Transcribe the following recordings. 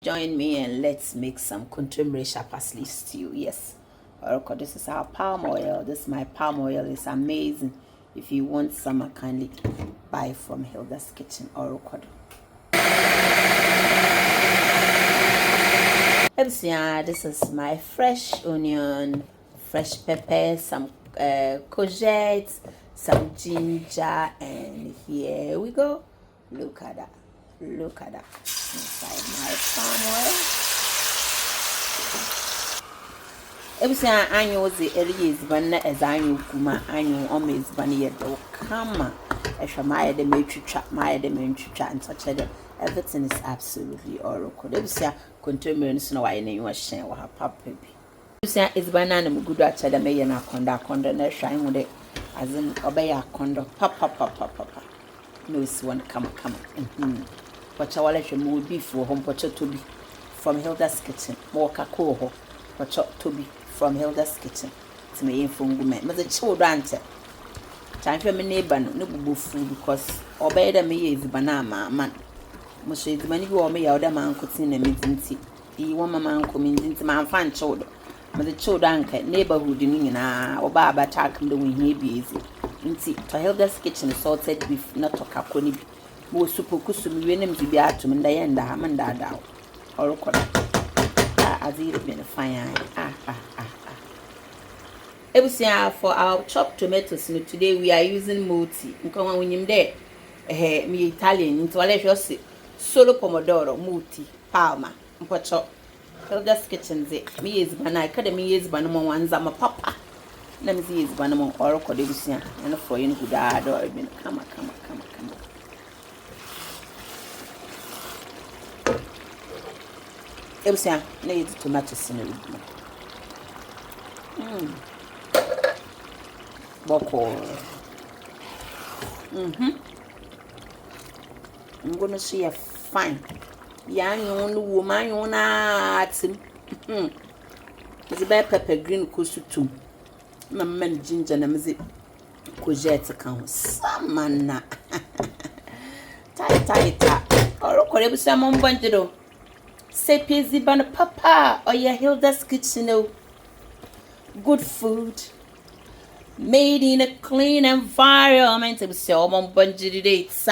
Join me and let's make some kontomire parsley stew. Yes. Okay, this is our palm oil. This is my palm oil. It's amazing. If you want some, kindly buy from Hilda's Kitchen or Record. This is my fresh onion, fresh pepper, some courgettes, some ginger, and here we go. Look at that. Look at that. Inside my palm oil. Annual the areas banner as annual kuma annual always bunny at the kama. Eshamaya the matrix trap, my the matrix and such other. Everything is absolutely oracle. Kontomire no why na you share wa papa bi. Is banana good at the mayor na konda na shine with it as in obey a condo papa. No is one come. But I will let you move beef for home pocho to be from Hilda's Kitchen. More kakoo pocho to be from Hilda's Kitchen. It's me in fungume. But the children time for my neighbor no boo food because obey the me is banana man. Most of the money go me out of man could see the meeting. You want my man coming into my fan children. But the children neighborhood in or baba attack them doing he be easy. To Hilda's Kitchen salted beef, not to caponi. Mo super custom venom to be at to Mendayanda Hamanda down. Or as it been a fine. Everything for our chopped tomatoes today we are using multi. Come on when you're there. Me Italian into a solo pomodoro, multi, palma, pocho. Hilda's Kitchen me is banana academy is banana ones I'm a papa. Let me see is banana or codivisian and for you good dad or been come. Everything need tomatoes in it. Boko. I'm gonna see a fine young woman on at him. It's a bell pepper green kusutum. My man ginger and music courgette account. Some man. Tight. Or whatever someone wanted to say, Pizzy Ban Papa or your Hilda's Kitchen. Good food made in a clean environment. It was so bungee dates.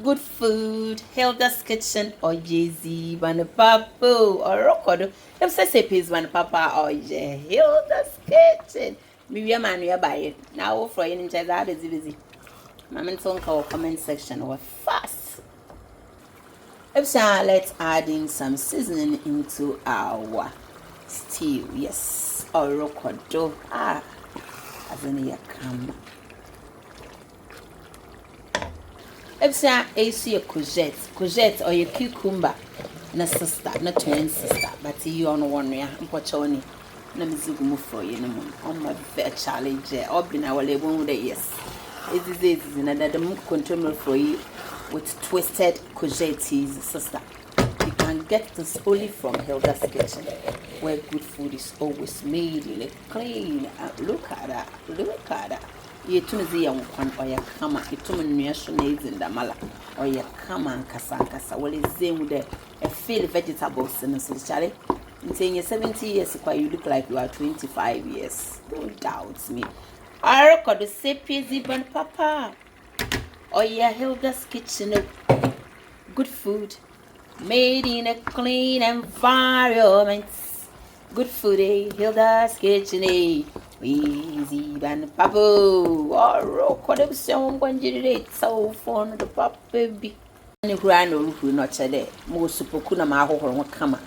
Good food, Hilda's Kitchen or Jay-Z Ban Papa or Rokodo. If say Pizzy Ban Papa or Hilda's Kitchen. Maybe a man you buy it. Now for you in that is busy. Mama call comment section or fast. Let's add in some seasoning into our stew. Yes, or rokodo. As in your camera. I see a courgette or your cucumber. Na sister, not twin sister, but you on one year. Pochoni. Na me zugu for you no more. On my fair challenge. Obin our label yes. It is another kontomire for you. With twisted courgettes, sister. You can get this only from Hilda's Kitchen, where good food is always made in a clean. Look at that. You tune the young one or your kama, you tune nutritionals in the mala, or your kama and kasa. Well, it's same with a field vegetables in a society. In saying you're 70 years, you look like you are 25 years. Don't doubt me. I record the same Pizzy Ban Papa. Oh yeah, Hilda's Kitchen. Good food made in a clean environment. Good food, Hilda's Kitchen. Easy Ban Papa. Oh, what if someone did it so fun the pop baby? And grano who not today. Most super kuna maho or kama.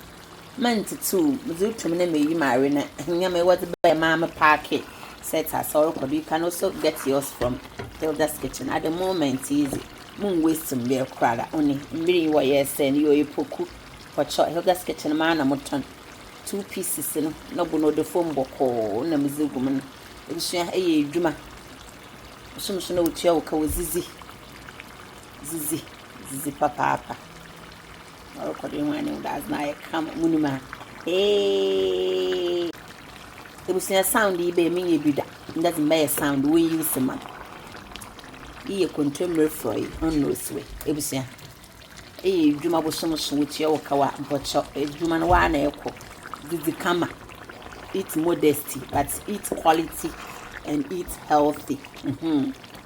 Man to two, Mizutum may you marry, and Yammy was by Mamma Parket. Set us all, you can also get yours from Hilda's Kitchen. At the moment, easy. Moon waste some beer cracker only. Really, what you're saying, you're a poku. But short Hilda's Kitchen man, I'm 2 pieces, no bono the phone book or no Mizu woman. It was a drummer. Some no choke was Zizi Papa. Or according to that's not a come munima. Hey. It was a sound be me bida. Doesn't make a sound we use the man. Ye kontomire fry on no way. It was dwuma bosom so wutie wo kawa mpocho dwuma no wa na ekọ didi kama eat modesty but eat quality and eat healthy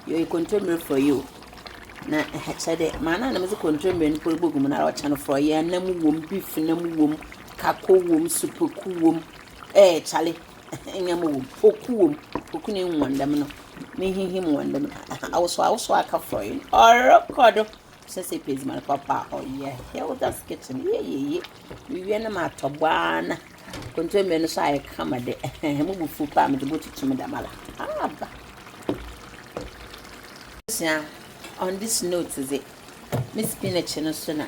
you kontomire for you na chede mana na me kontomire no po bogum na ra chano for ye na mu wom beef na mu wom kako wom supoku wom chale nyam wom poku ne nwandam no me hihim nwandam awso aka for you orokodo say pezi man papa yeah here that's kitchen yeah we na ma tobana kontomire no so ay kama de mu bufu pa me de botutu me da mala aba on this note is it Miss Spinach no so na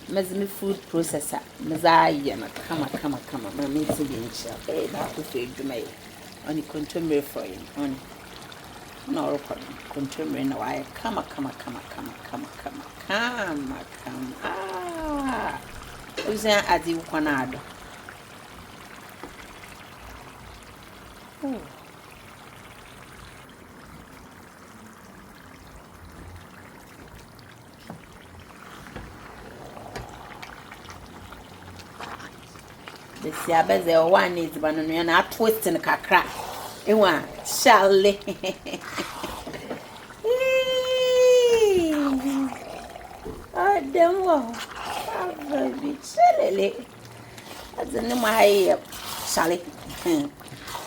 mazimi food processor mazaya na kama ma me ti be nchi na ko fe dwuma yi oni kontomire for you on no record kontomire na why kama uza adi ukwanado the siabeze one is banana na twist in kakra ewa shale ademo baby shale azene my shale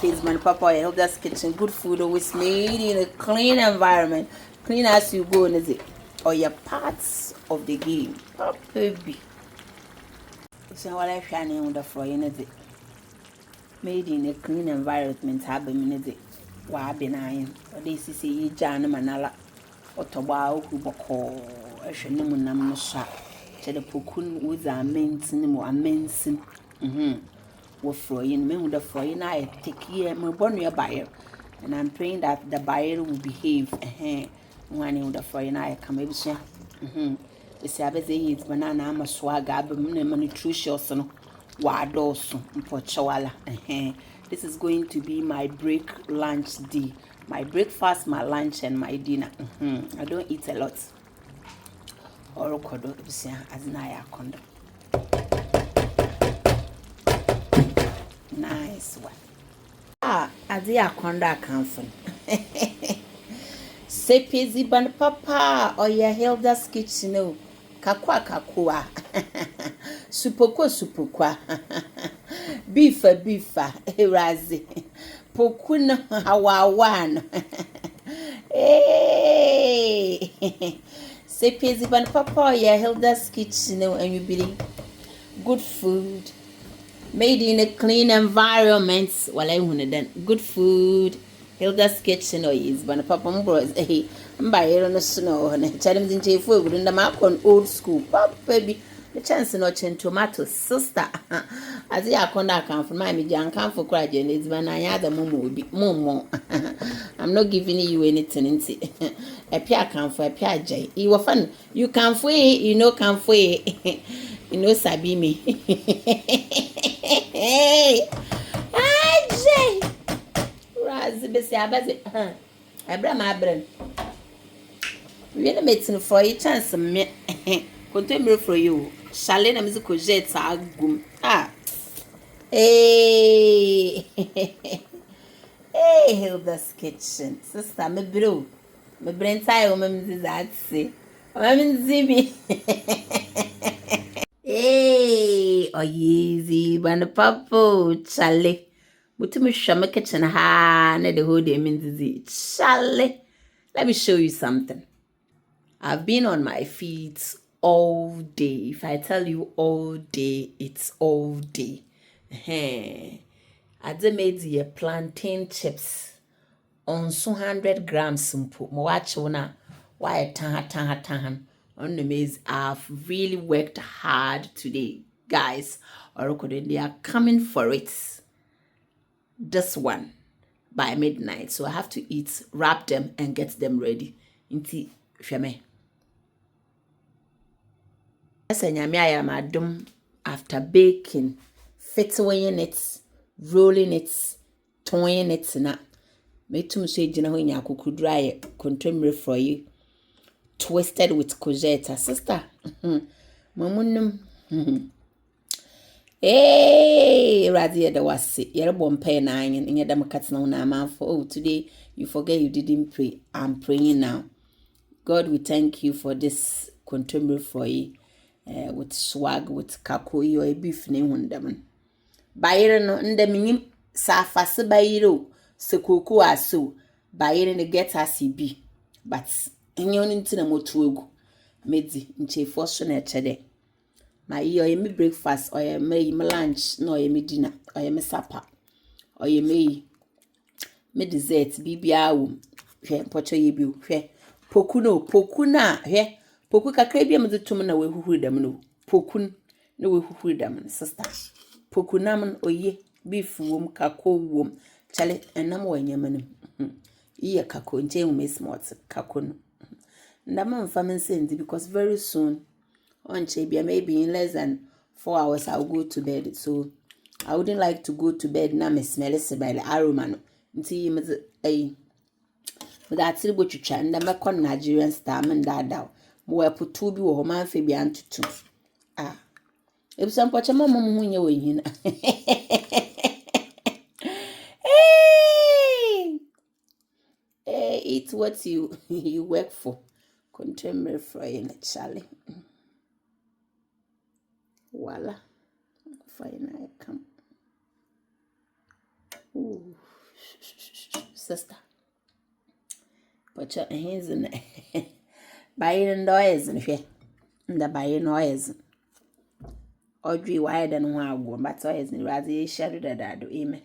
please man papa I hope that's kitchen good food always made in a clean environment clean as you go is it or your parts of the game baby. So what I shine in the floor in it made in a clean environment have a minute why benign or this is a jana manala or toba who boko a shanimunam no shop to the pokun with a men's name or a men's what froyin men with the froyin I take here my bonny buyer and I'm praying that the buyer will behave one with the froyin I come maybe share the Sabbath is banana ama swaga abem nutritious no wadoso mpochawala this is going to be my break lunch day my breakfast my lunch and my dinner I don't eat a lot orokodo ebisia azina ya kondo nice one azi ya kondo akanfon sepezi ban papa oya Hilda's kitchen kakwa supokwa beefa erazi pokuna hawawan sepezi ban papa oya Hilda's kitchen and you believe good food made in a clean environment while I want then good food Hilda's kitchen is ban papa mbros mbayero no snow na challenge nche fu eguru nda makon old school papa baby the chance no chen tomato sister as ya konda kan for my me jan kan for kra je na ezba na ya da momo obi momo I'm not giving you anything nti e pia kan for e pia je you were fun you can for you know can for you know sabi me hey aj raz be se abaze ebra ma abran we na metin for you chance me kontomire for you shale na musical jet agum hey Hilda's kitchen sister me bro me brentai o me mzizatse o me mzibi hey oyizi ban papo chale mutumi hwame kitchen ha na the whole day mzizi chale let me show you something. I've been on my feet all day. If I tell you all day, it's all day. I just made the plantain chips on 200 grams. Watch ona why tan on the maize. I've really worked hard today, guys. Or they are coming for it. This one by midnight, so I have to wrap them and get them ready. Inti feme. Nyame ayam adom after baking, fitting it, rolling it, toying it na. Metum so ejina ho nya akukudra ye kontomire for you. Twisted with courgette. Sister, Mamunum. Hey, Radia the was you're born pay nine and you're them cats now man for today you forget you didn't pray. I'm praying now. God, we thank you for this contemporary for you with swag, with kakoi or a beef name on them. Bayern no ndeminim sa fase bayiro se koku aso bayern no get as he be but enyo nti na motu egu medi nchefo so na echede ma yi oyemi breakfast oyemi lunch na oyemi dinner oyemi supper oyemi me dessert bibia wo hwe pocho ye bi hwe poku na hwe poku kakra bi am de tum na we huhuru dem no poku na we huhuru dem sister pokunam oye beef wom kako wom chale enam wanyamanum iye kako nche mu smart kako no ndama mfam sendi because very soon on chebia maybe in less than 4 hours I'll go to bed, so I wouldn't like to go to bed na me smell it by the aroma no nti me that tribo twitwa ndama kon Nigerian star man dada mo eputu bi wo man fe bi antutu if some pocha mama munye we hina hey eat what you work for contemporary frying Charlie voila fine I come ooh sister pocha hands in buying noise and here the buying noise Audrey wired and one but so is rather shadow that I do amen.